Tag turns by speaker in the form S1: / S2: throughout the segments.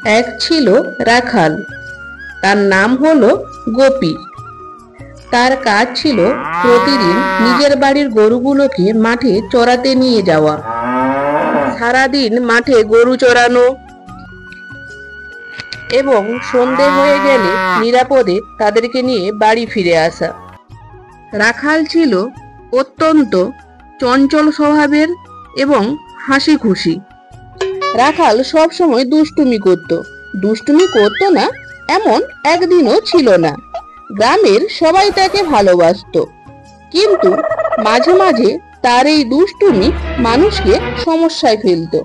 S1: এক ছিল রাখাল, তার নাম হলো গোপী। তার কাজ ছিল প্রতিদিন নিজের বাড়ির গরুগুলোকে মাঠে চরাতে নিয়ে যাওয়া। সারাদিন মাঠে গরু চরানো এবং সন্ধে হয়ে গেলে নিরাপদে তাদেরকে নিয়ে বাড়ি ফিরে আসা। রাখাল ছিল অত্যন্ত চঞ্চল স্বভাবের এবং হাসি খুশি। রাখাল সব সময় দুষ্টুমি করত না এমন একদিনও ছিল না। গ্রামের সবাই তাকে ভালোবাসতো, কিন্তু মাঝে মাঝে তার এই দুষ্টুমি মানুষকে সমস্যায় ফেলতো।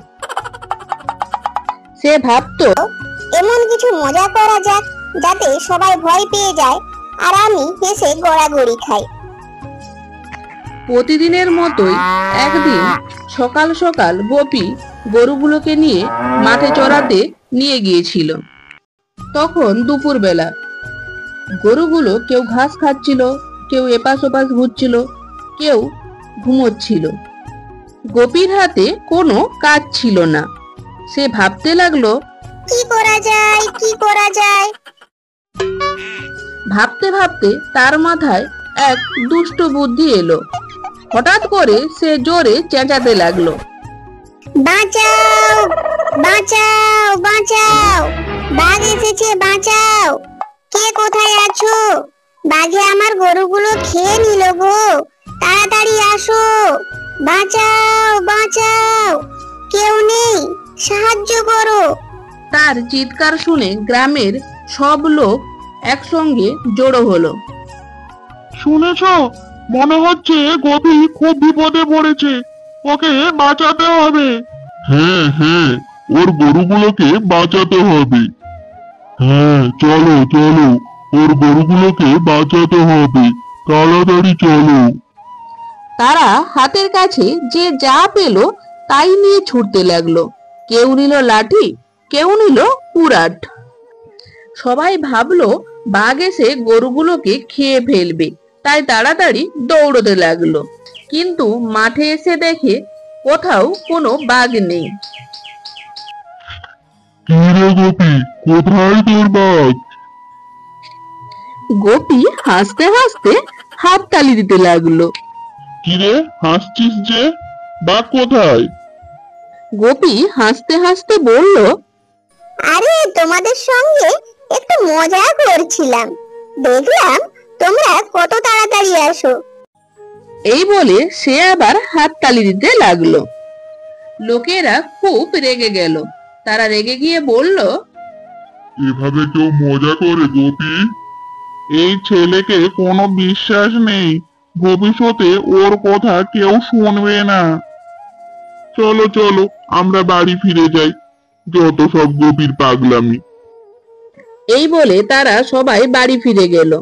S1: সে ভাবতো,
S2: এমন কিছু মজা করা যাক যাতে সবাই ভয় পেয়ে যায় আর আমি হেসে গড়াগড়ি খাই।
S1: প্রতিদিনের মতোই একদিন সকাল সকাল গোপী গরুগুলোকে নিয়ে মাঠে চরাতে নিয়ে গিয়েছিল। তখন দুপুরবেলা। গরুগুলো কেউ ঘাস খাচ্ছিল, কেউ এপাশ ওপাশ ঘুরছিল, কেউ ঘুমোচ্ছিল। গোপীর হাতে কোনো কাজ ছিল না। সে ভাবতে লাগলো,
S2: কি করা যায়।
S1: ভাবতে ভাবতে তার মাথায় এক দুষ্ট বুদ্ধি এলো। হঠাৎ করে সে জোরে চেঁচাতে লাগলো,
S2: বাঁচাও বাঁচাও বাঁচাও, বাঘ এসেছে, বাঁচাও, কে কোথায় আছো? বাঘে আমার গরুগুলো খেয়ে নিল গো, তাড়াতাড়ি আসো, বাঁচাও বাঁচাও, কেউ নেই, সাহায্য করো।
S1: তার চিৎকার শুনে গ্রামের সব লোক একসঙ্গে জড়ো হলো।
S3: শুনেছো, মনে হচ্ছে গোপী খুব বিপদে পড়েছে, ওকে বাঁচাতে হবে। হ্যাঁ হ্যাঁ, ওর গরুগুলোকে বাঁচাতে হবে। হ্যাঁ চলো চলো, ওর গরুগুলোকে বাঁচাতে হবে, তাড়াতাড়ি চলো।
S1: তারা হাতের কাছে যে যা পেল তাই নিয়ে ছুটতে লাগলো। কেউ নিল লাঠি, কেউ নিল কুড়াট। সবাই ভাবলো বাঘ এসে গরুগুলোকে খেয়ে ফেলবে, তাই তাড়াতাড়ি দৌড়তে লাগলো। কিন্তু মাঠে এসে দেখে কোথাও কোনো বাঘ নেই।
S3: কি রে গোপী, কোথায় তোর বাঘ?
S1: গোপী হাসতে হাসতে হাততালি দিতে লাগলো।
S3: কি রে হাসছিস যে, বাঘ কোথায়?
S1: গোপী হাসতে হাসতে বলল,
S2: আরে তোমাদের সঙ্গে একটু মজা করছিলাম, দেখলাম তোমরা কত তাড়াতাড়ি আসো।
S1: এই বলে সে আবার হাততালি দিতে লাগলো। লোকেরা খুব রেগে গেল। তারা রেগে গিয়ে বলল,
S3: এভাবে কেউ মজা করে গোপী? এই ছেলেকে কোনো বিশ্বাস নেই, ভবিষ্যতে ওর কথা কেউ শুনবে না। চলো চলো, আমরা বাড়ি ফিরে যাই, যত সব গোপীর পাগলামি।
S1: এই বলে তারা সবাই বাড়ি ফিরে গেল।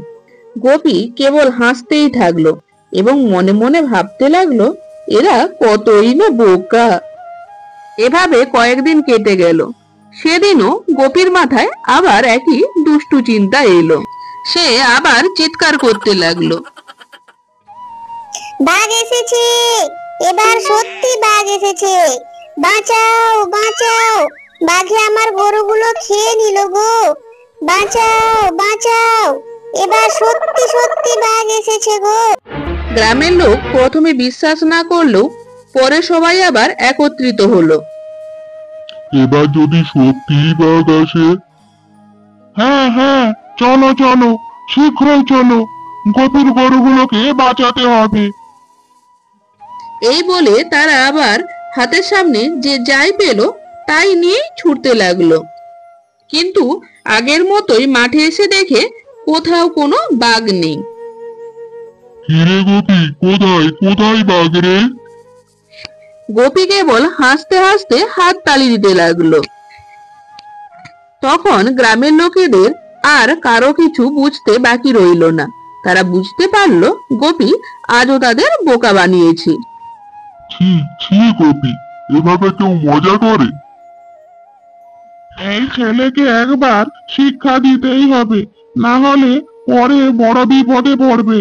S1: গোপী কেবল হাসতেই থাকলো এবং মনে মনে ভাবতে লাগলো, এরা কতই না বোকা। এভাবে কয়েকদিন কেটে গেল। সেদিনও গোপীর মাথায় আবার একই দুষ্টু চিন্তা এলো। সে আবার চিৎকার করতে লাগলো,
S2: বাঘ এসেছে, এবার সত্যি বাঘ এসেছে, বাঁচাও বাঁচাও, বাঘে আমার গরুগুলো খেয়ে নিল গো, বাঁচাও বাঁচাও, এবার সত্যি সত্যি বাঘ এসেছে গো।
S1: গ্রামের লোক প্রথমে বিশ্বাস না করলেও পরে সবাই আবার একত্রিত হলো।
S3: এবার যদি সত্যি বাঘ আসে? হ্যাঁ হ্যাঁ, চলো চলো, শীঘ্রই চলো, গোপীর গরুগুলোকে বাঁচাতে হবে।
S1: এই বলে তারা আবার হাতের সামনে যে যাই পেল তাই নিয়ে ছুটতে লাগলো। কিন্তু আগের মতোই মাঠে এসে দেখে কোথাও কোনো বাঘ নেই।
S3: হিরে গোপী, কোথায় কোথায় বাঘ রে?
S1: গোপী কেবল হাসতে হাসতে হাত তালি দিতে লাগলো। তখন গ্রামের লোকেদের আর কারো কিছু বুঝতে বাকি রইল না। তারা বুঝতে পারলো গোপী আজও তাদের বোকা বানিয়েছে।
S3: ছি ছি গোপী, এভাবে কেউ মজা করে? এই ছেলেকে একবার শিক্ষা দিতেই হবে, না হলে পরে বড় বিপদে পড়বে।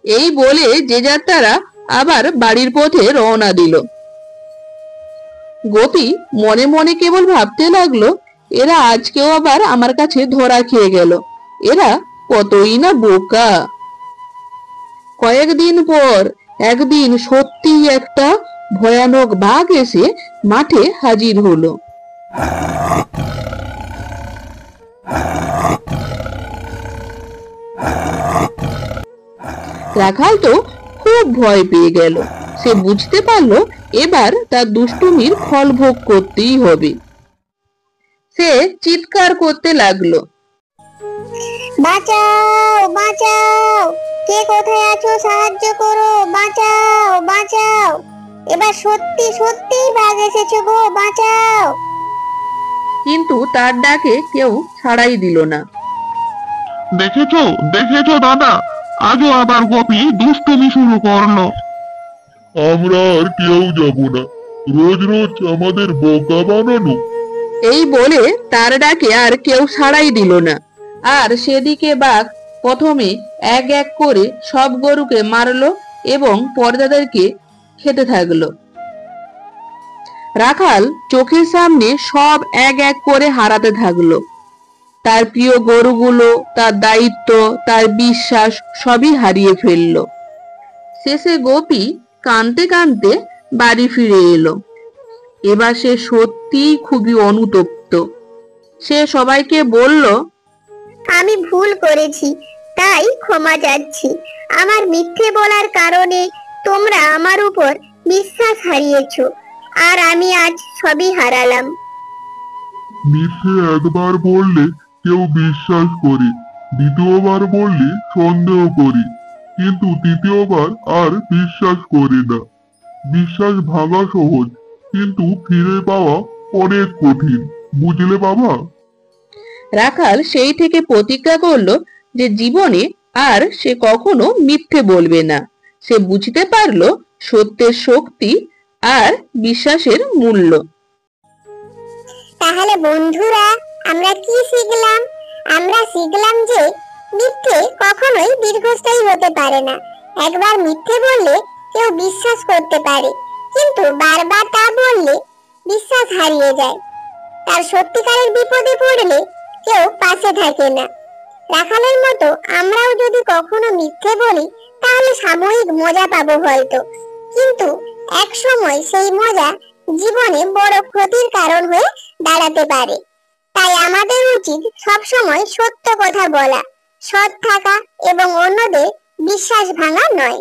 S1: এই বলে যে যার তারা আবার বাড়ির পথে রওনা দিল। গোপী মনে মনে কেবল ভাবতে লাগলো, এরা আজকেও আবার আমার কাছে ধরা খেয়ে গেল। এরা কতই না বোকা। কয়েকদিন পর একদিন সত্যিই একটা ভয়ানক বাঘ এসে মাঠে হাজির হলো। রাখাল তো খুব ভয় পেয়ে গেল। সে বুঝতে পারলো এবার তার দুষ্টুমির ফল ভোগ করতেই হবে। সে চিৎকার করতে লাগলো,
S2: বাঁচাও বাঁচাও, কে কোথায় আছো সাহায্য করো, বাঁচাও বাঁচাও, এবার সত্যি সত্যি বাঘ এসেছে গো, বাঁচাও।
S1: কিন্তু তার ডাকে কেউ সাড়াই দিল না।
S3: দেখেছো দেখেছো দাদা, আজও আবার গোপী দুষ্টুমি শুরু করলো। আমরা আর কেউ যাব না, রোজ রোজ আমাদের বোকা বানানো।
S1: এই বলে তার ডাকে আর কেউ সাড়াই দিল না। আর সেদিকে বাঘ প্রথমে এক এক করে সব গরুকে মারলো এবং পর্দাদেরকে খেতে থাকলো। রাখাল চোখের সামনে সব এক এক করে হারাতে থাকলো। তার প্রিয় গরুগুলো, তার দায়িত্ব, তার বিশ্বাস সবই হারিয়ে ফেললো। শেষে গোপী কাঁদতে কাঁদতে বাড়ি ফিরে এলো। এবার সে সত্যিই খুবই অনুতপ্ত। সে সবাইকে বলল,
S2: আমি ভুল করেছি, তাই ক্ষমা চাচ্ছি। আমার মিথ্যে বলার কারণে তোমরা আমার উপর বিশ্বাস হারিয়েছো, আর আমি আজ সবই হারালাম।
S3: মিথ্যে একবার বললে কেউ বিশ্বাস করে, দ্বিতীয়বার বললে সন্দেহ করি, কিন্তু তৃতীয়বার আর বিশ্বাস করি না। বিশ্বাস ভাঙা সহজ, কিন্তু ফিরে পাওয়া অনেক কঠিন, বুঝলে বাবা?
S1: রাখাল সেই থেকে প্রতিজ্ঞা করলো যে জীবনে আর সে কখনো মিথ্যে বলবে না। সে বুঝতে পারলো সত্যের শক্তি আর বিশ্বাসের মূল্য।
S2: তাহলে বন্ধুরা, আমরা কি শিখলাম? আমরা শিখলাম যে মিথ্যে কখনোই দীর্ঘস্থায়ী হতে পারে না। একবার মিথ্যে বললে কেউ বিশ্বাস করতে পারে, কিন্তু বারবার তা বললে বিশ্বাস হারিয়ে যায়। তার সত্যিকারের বিপদে পড়লে কেউ পাশে থাকে না। রাখালের মতো আমরাও যদি কখনো মিথ্যে বলি, তাহলে সাময়িক মজা পাবো হয়তো, কিন্তু এক সময় সেই মজা জীবনে বড় ক্ষতির কারণ হয়ে দাঁড়াতে পারে। তাই আমাদের উচিত সবসময় সত্য কথা বলা, সৎ থাকা এবং অন্যদের বিশ্বাস ভাঙা নয়।